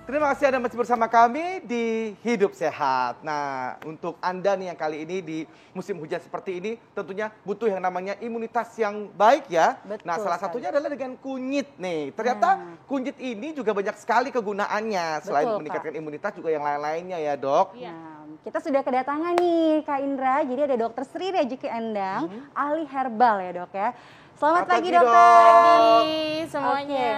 Terima kasih Anda masih bersama kami di Hidup Sehat. Nah, untuk Anda nih yang kali ini di musim hujan seperti ini, tentunya butuh yang namanya imunitas yang baik ya. Betul Nah, salah sekali. satunya adalah dengan kunyit nih. Ternyata kunyit ini juga banyak sekali kegunaannya. Selain Betul, meningkatkan imunitas juga yang lain-lainnya ya, Dok. Nah, kita sudah kedatangan nih Kak Indra, jadi ada Dokter Sri Rejeki Endang, ahli herbal ya dok ya. Selamat pagi Dok. dokter. Pagi semuanya.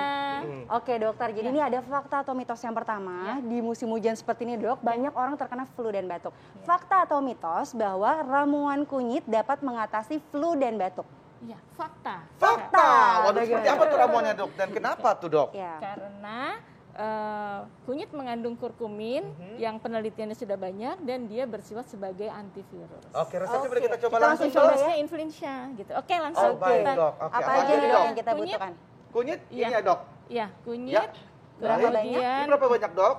Oke dokter, jadi ini ada fakta atau mitos yang pertama, di musim hujan seperti ini dok, banyak orang terkena flu dan batuk. Fakta atau mitos bahwa ramuan kunyit dapat mengatasi flu dan batuk? Iya, fakta. Fakta. Waduh, Bagaimana? seperti apa tuh ramuannya, Dok? Dan kenapa tuh, Dok? Ya. Karena kunyit mengandung kurkumin yang penelitiannya sudah banyak dan dia bersifat sebagai antivirus. Oke, resepnya boleh Oke, kita coba kita langsung, langsung coba Dok. Influenza, influenza gitu. Oke, langsung Oh, baik, kita. Dok. Oke, Apa apa aja aja, nih dok Dok? yang kita Kunyit. butuhkan? Kunyit Iya. ini ya, Dok? Iya, kunyit. Ya. Berapa Baik. banyak? Ini berapa banyak, Dok?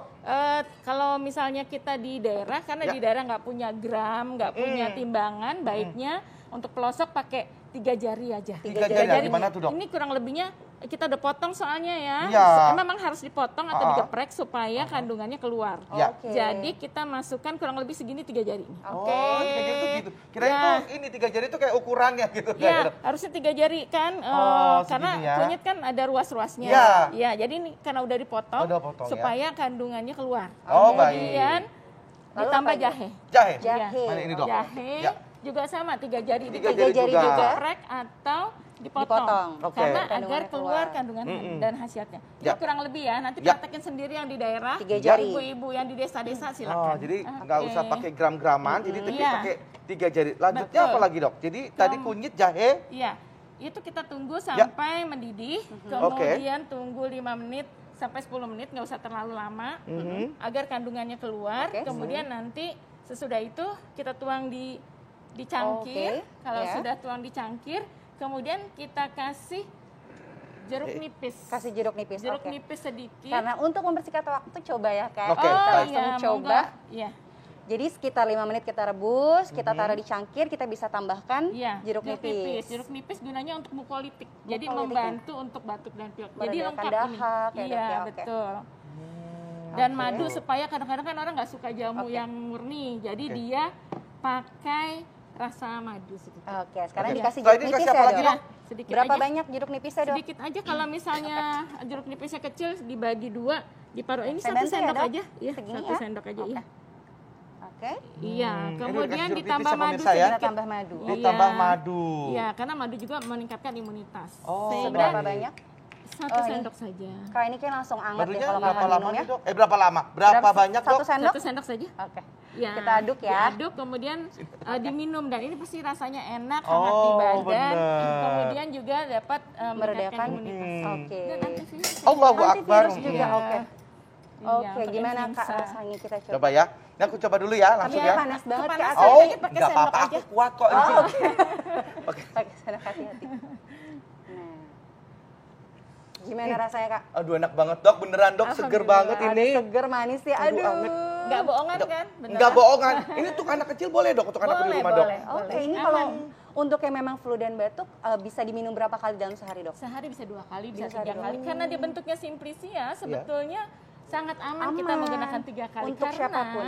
Kalau misalnya kita di daerah, karena Ya. di daerah nggak punya gram, nggak punya timbangan, baiknya untuk pelosok pakai 3 jari aja. Tiga jari, gimana tuh, Dok? Ini kurang lebihnya kita udah potong soalnya ya. Iya. Memang harus dipotong atau digeprek supaya kandungannya keluar. Ya. Oke. Jadi kita masukkan kurang lebih segini 3 jari. Oke. Oh, 3 jari tuh gitu. Kirain Ya. tuh ini 3 jari tuh kayak ukurannya gitu. Ya, harusnya 3 jari kan, Oh, karena segini ya. kunyit kan ada ruas-ruasnya. Ya. Ya, jadi ini karena udah dipotong, Udah potong, ya. supaya kandungannya keluar. Oh, Kemudian Lalu ditambah apa aja? jahe. Jahe. Jahe. Mana ini, Dok? Jahe Ya. juga sama 3 jari. Tiga Tiga jari juga. Digeprek atau dipotong. Dipotong. Oke. Karena Kandungannya agar keluar keluar. kandungan dan khasiatnya. Ya. Ini kurang lebih ya. Nanti Ya. praktekin sendiri yang di daerah. 3 jari. Ibu-ibu yang di desa-desa Oh, silakan. jadi nggak Oke. usah pakai gram-graman, jadi tapi Iya. pakai 3 jari. Lanjutnya Betul. apa lagi, Dok? Jadi tadi kunyit, jahe. Iya, itu kita tunggu Ya. sampai mendidih, Oke. kemudian tunggu 5 menit sampai 10 menit, nggak usah terlalu lama, agar kandungannya keluar. Oke. Kemudian nanti sesudah itu kita tuang di cangkir. Oke, Kalau ya. sudah tuang di cangkir, kemudian kita kasih jeruk nipis. Kasih jeruk nipis. Jeruk oke. nipis sedikit. Karena untuk mempersingkat waktu coba ya Kak. Oke, Kita baik. langsung iya, coba. monggo. Iya. Jadi sekitar 5 menit kita rebus, kita taruh di cangkir, kita bisa tambahkan Iya, jeruk nipis. Jeruk nipis gunanya untuk mukolitik. Jadi Mukolitik, membantu untuk batuk dan pilek. Jadi Meredakan lengkap dahak, ini. ya, Iya, Dok, ya, oke. betul. Dan Oke. madu supaya kadang-kadang kan orang nggak suka jamu yang murni. Jadi dia pakai rasa madu sedikit. Oke, sekarang Oke. dikasih Setelah jeruk ini nipis dikasih ya apa lagi, Dok? Dok? Sedikit Berapa aja. banyak jeruk nipisnya Dok? Sedikit aja kalau misalnya jeruk nipisnya kecil dibagi 2, diparuh ini Saya 1 bantu ya, sendok Dok? aja. Iya, Segini 1 ya? sendok aja Oke. ya. Oke, Iya, Ini kemudian dikasih jeruk ditambah nipis ya, madu pemirsa ya? kita sedikit. tambah madu. Iya. Ditambah madu. Iya, karena madu juga meningkatkan imunitas. Oh, Sehingga Seberapa baik. banyak? 1 Oh, ini. sendok saja. Kak ini kan langsung anget Madunya ya kalau berapa kakak lama minum ya. nih, Dok? Berapa lama? Berapa banyak, Dok? 1 sendok? 1 sendok saja. Oke. Ya, Kita aduk ya. Diaduk kemudian diminum dan ini pasti rasanya enak, hangat di Oh, badan. benar. Kemudian juga dapat Meredakan. meningkatkan imunitas. Oke. Dan antivirus. Allahu Akbar. Antivirus juga, Iya. oke. Iya, Oke, untuk gimana Kak influenza. rasanya kita coba? Coba ya. Ini aku coba dulu ya, langsung Iya, ya. panas banget Kak. Kepanasan. Oh, Aja pakai nggak sendok apa-apa, aja. aku kuat kok. ini. Oke. Pakai sendok hati-hati. Nah. Gimana rasanya Kak? Aduh, enak banget, Dok. Beneran, Dok. Seger Alhamdulillah. banget Ada ini. seger manis ya. Aduh, Aduh. amit. Nggak bohongan Dok, kan? Beneran? Nggak bohongan. Ini untuk anak kecil boleh, Dok? Untuk anak di Boleh, rumah, Dok? boleh. Oke, ini kalau untuk yang memang flu dan batuk bisa diminum berapa kali dalam sehari Dok? Sehari bisa 2 kali, bisa Bisa 3 dua kali. kali. Karena dia bentuknya simplisia, sebetulnya sangat aman, kita Aman. menggunakan 3 kali. Untuk karena siapapun.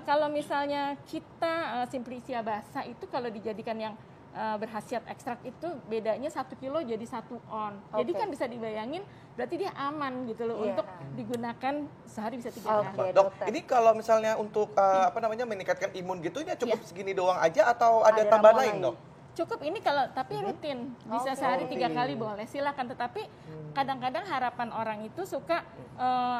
kalau misalnya kita simplisia basah itu kalau dijadikan yang berkhasiat ekstrak itu bedanya 1 kilo jadi 1 on. Jadi Oke. kan bisa dibayangin berarti dia aman gitu loh Iya. untuk digunakan sehari bisa 3 Oke. kali. Dok, dokter. ini kalau misalnya untuk apa namanya meningkatkan imun gitu, ini cukup Iya. segini doang aja atau ada Ada tambahan ramuan lain, lain? Dok? Cukup ini kalau tapi rutin bisa Oke. sehari 3 Rutin. kali boleh silakan, tetapi kadang-kadang harapan orang itu suka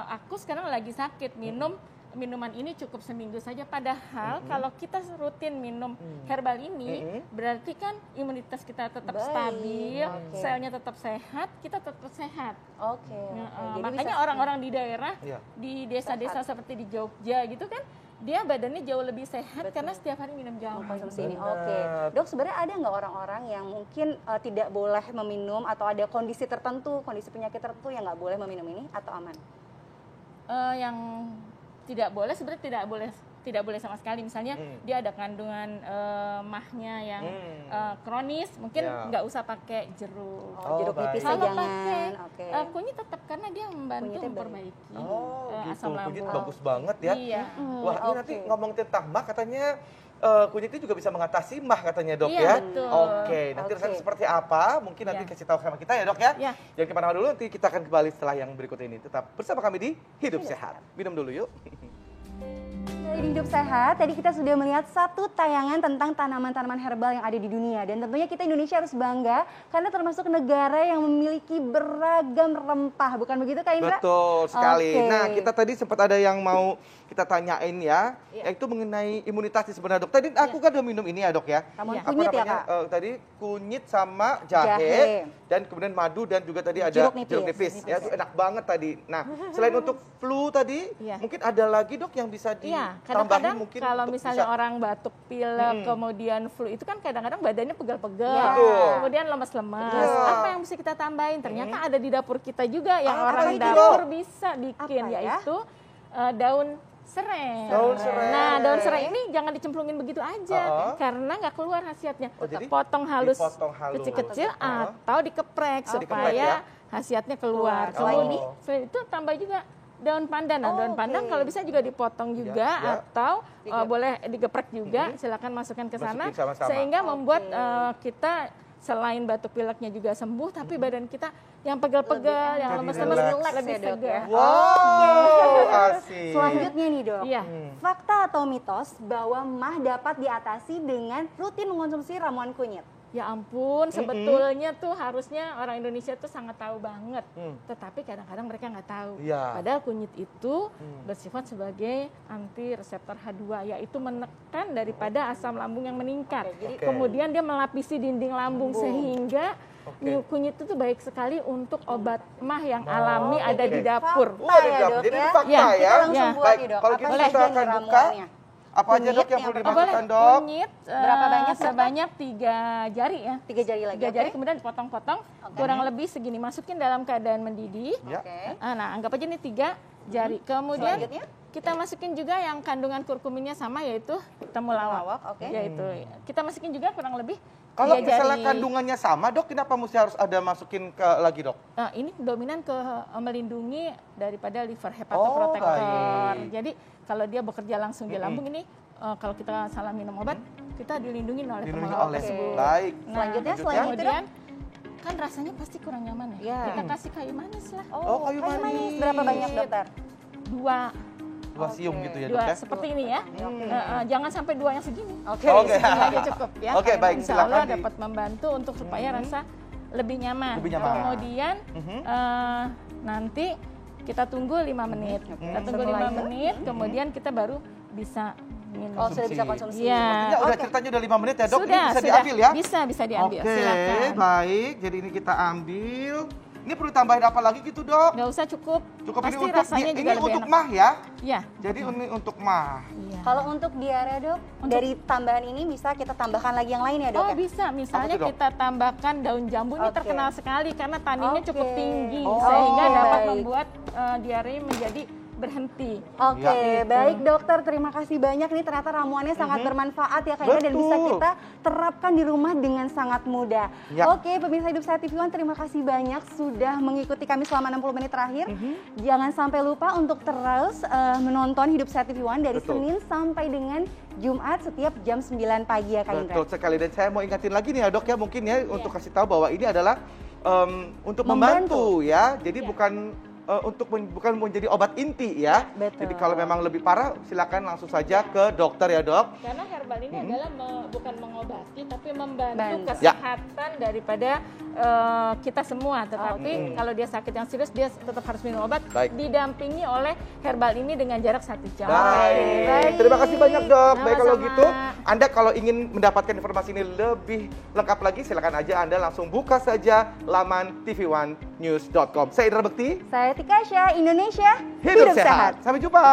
aku sekarang lagi sakit minum minuman ini cukup seminggu saja, padahal kalau kita rutin minum herbal ini berarti kan imunitas kita tetap Baik, stabil, oke. selnya tetap sehat, kita tetap sehat. Oke. Jadi Jadi makanya bisa- orang-orang di daerah, Iya. di desa-desa seperti di Jogja gitu kan, dia badannya jauh lebih sehat karena setiap hari minum jamu. konsumsi ini. Benar. Oke, Dok sebenarnya ada nggak orang-orang yang mungkin tidak boleh meminum atau ada kondisi tertentu, kondisi penyakit tertentu yang nggak boleh meminum ini atau aman? Yang tidak boleh sebenarnya tidak boleh tidak boleh sama sekali. Misalnya dia ada kandungan mahnya yang kronis, mungkin nggak usah pakai jeruk. Jeruk nipis Kalau jangan. pakai Oke. kunyit tetap karena dia membantu Kunyitnya memperbaiki Gitu. asam Kunyit lambung. bagus banget ya. Iya. Wah, ini nanti ngomong tentang mah katanya kunyit itu juga bisa mengatasi mah katanya dok Iya, ya. betul. Oke, nanti rasanya seperti apa? Mungkin nanti Iya. kasih tahu sama kita ya dok ya. Iya. Jangan kemana-mana dulu, nanti kita akan kembali setelah yang berikut ini. Tetap bersama kami di Hidup Sehat. Minum dulu yuk. Dari Hidup Sehat, tadi kita sudah melihat satu tayangan tentang tanaman-tanaman herbal yang ada di dunia. Dan tentunya kita Indonesia harus bangga karena termasuk negara yang memiliki beragam rempah. Bukan begitu Kak Indra? Betul sekali. Oke. Nah, kita tadi sempat ada yang mau kita tanyain ya, yaitu mengenai imunitas sebenarnya dok. Tadi aku kan udah minum ini ya dok ya. Ramuan Iya. kunyit ya Kak? Tadi kunyit sama jahe, Jahe. dan kemudian madu dan juga tadi ada Jeruk nipis. jeruk nipis. Ya, itu enak banget tadi. Nah, selain untuk flu tadi, Iya. mungkin ada lagi dok yang bisa Iya, ditambahin kadang-kadang mungkin kalau untuk misalnya bisa- orang batuk pilek, kemudian flu itu kan kadang-kadang badannya pegel-pegel, Betul. kemudian lemas-lemas. Betul. Apa yang bisa kita tambahin? Ternyata ada di dapur kita juga yang Apa orang itu, dapur Dok? bisa bikin, Apa ya? yaitu daun serai. Daun serai. Nah, daun serai ini jangan dicemplungin begitu aja, Uh-uh. karena nggak keluar khasiatnya. Oh, jadi Potong halus, dipotong halus. kecil-kecil Uh-uh. atau dikeprek Digeprek supaya ya. khasiatnya keluar. Selain Kemudian selain itu tambah juga daun pandan. Nah, daun oke. pandan kalau bisa juga dipotong juga ya. atau boleh digeprek juga. Silakan masukkan ke sana Masukin sama-sama. sehingga membuat kita selain batuk pileknya juga sembuh, tapi badan kita yang pegel-pegel, yang Jadi lemes-lemes relax. lebih ya, Dok, segar. ya. Wow, asik. Selanjutnya nih dok, Iya. fakta atau mitos bahwa mah dapat diatasi dengan rutin mengkonsumsi ramuan kunyit? Ya ampun, sebetulnya tuh harusnya orang Indonesia tuh sangat tahu banget. Tetapi kadang-kadang mereka nggak tahu. Iya. Padahal kunyit itu bersifat sebagai anti reseptor H2, yaitu menekan daripada asam lambung yang meningkat. Oke. Kemudian dia melapisi dinding lambung sehingga kunyit itu tuh baik sekali untuk obat mah yang alami ada di dapur. Fakta Wah, ya, Dok, jadi ya. ini fakta Iya. ya. Kita langsung Ya. buat Baik, nih dok. kalau Apa gitu saja kita nih akan buka. ramuannya? Apa aja Kunyit dok yang yang perlu pertama. dimasukkan dok? Kunyit Berapa banyak, Dok? sebanyak 3 jari ya. 3 jari lagi, 3 jari oke? kemudian dipotong-potong kurang lebih segini, masukin dalam keadaan mendidih. Ya. Oke. Nah, anggap aja ini 3 jari. Kemudian Selanjutnya? kita masukin juga yang kandungan kurkuminnya sama, yaitu temulawak. Temulawak, oke. Yaitu kita masukin juga kurang lebih Kalau 3 misalnya jari. kandungannya sama dok, kenapa mesti harus ada masukin ke lagi dok? Nah, ini dominan ke melindungi daripada liver Oh, hepatoprotektor. baik. Jadi kalau dia bekerja langsung di lambung ini, kalau kita salah minum obat, kita dilindungi oleh Dilindungi temulawak oleh tersebut. baik. Selanjutnya, Lanjut ya. selain itu dok? Kemudian kan rasanya pasti kurang nyaman ya. Iya. Kita kasih kayu manis lah. Oh, kayu manis. Berapa banyak dokter? 2 Dua sium gitu ya dok dua ya? seperti ini ya. Jangan sampai 2 yang segini. Oke. Oke. Segini aja cukup ya. Oke, baik, Insya Allah silakan di- dapat membantu untuk supaya rasa lebih nyaman. Lebih nyaman. Kemudian nanti kita tunggu 5 menit. Kita tunggu Setelah 5 itu? menit, kemudian kita baru bisa minum. Oh, sudah bisa konsumsi. Iya. Sepertinya udah ceritanya udah 5 menit ya dok, ini Sudah, bisa sudah. diambil ya? Bisa diambil. Oke, Silakan. baik. Jadi ini kita ambil. Ini perlu tambahin apa lagi gitu dok? Nggak usah cukup. Cukup Pasti ini untuk rasanya ini juga lebih untuk enak. mah ya? Iya. Jadi ini untuk mah. Iya. Kalau untuk diare dok, dari tambahan ini bisa kita tambahkan lagi yang lain ya dok? Oh ya? bisa, misalnya Apa tuh, Dok? kita tambahkan daun jambu, ini Oke. terkenal sekali karena taninnya Oke. cukup tinggi Oh. sehingga dapat Baik. membuat diare menjadi berhenti. Oke, Ya. baik dokter, terima kasih banyak nih, ternyata ramuannya sangat bermanfaat ya Kak Ina, dan bisa Betul. kita terapkan di rumah dengan sangat mudah. Ya. Oke, pemirsa Hidup Sehat TV One, terima kasih banyak sudah mengikuti kami selama 60 menit terakhir. Jangan sampai lupa untuk terus menonton Hidup Sehat TV One dari Betul. Senin sampai dengan Jumat setiap jam 9 pagi ya Kak Indra. Betul sekali, dan saya mau ingatin lagi nih ya dok ya, mungkin ya untuk kasih tahu bahwa ini adalah untuk Membantu. membantu ya, jadi bukan menjadi obat inti ya. betul. Jadi kalau memang lebih parah silakan langsung saja ke dokter ya dok. Karena herbal ini adalah bukan mengobati tapi membantu Bantu. kesehatan daripada kita semua. Tetapi kalau dia sakit yang serius dia tetap harus minum obat, Baik. didampingi oleh herbal ini dengan jarak 1 jam. Baik, terima kasih banyak dok. Baik kalau Sama-sama. gitu, Anda kalau ingin mendapatkan informasi ini lebih lengkap lagi, silakan aja Anda langsung buka saja laman tv1news.com. Saya Indra Bekti, Saya Tika Syah, Indonesia hidup sehat. Sampai jumpa.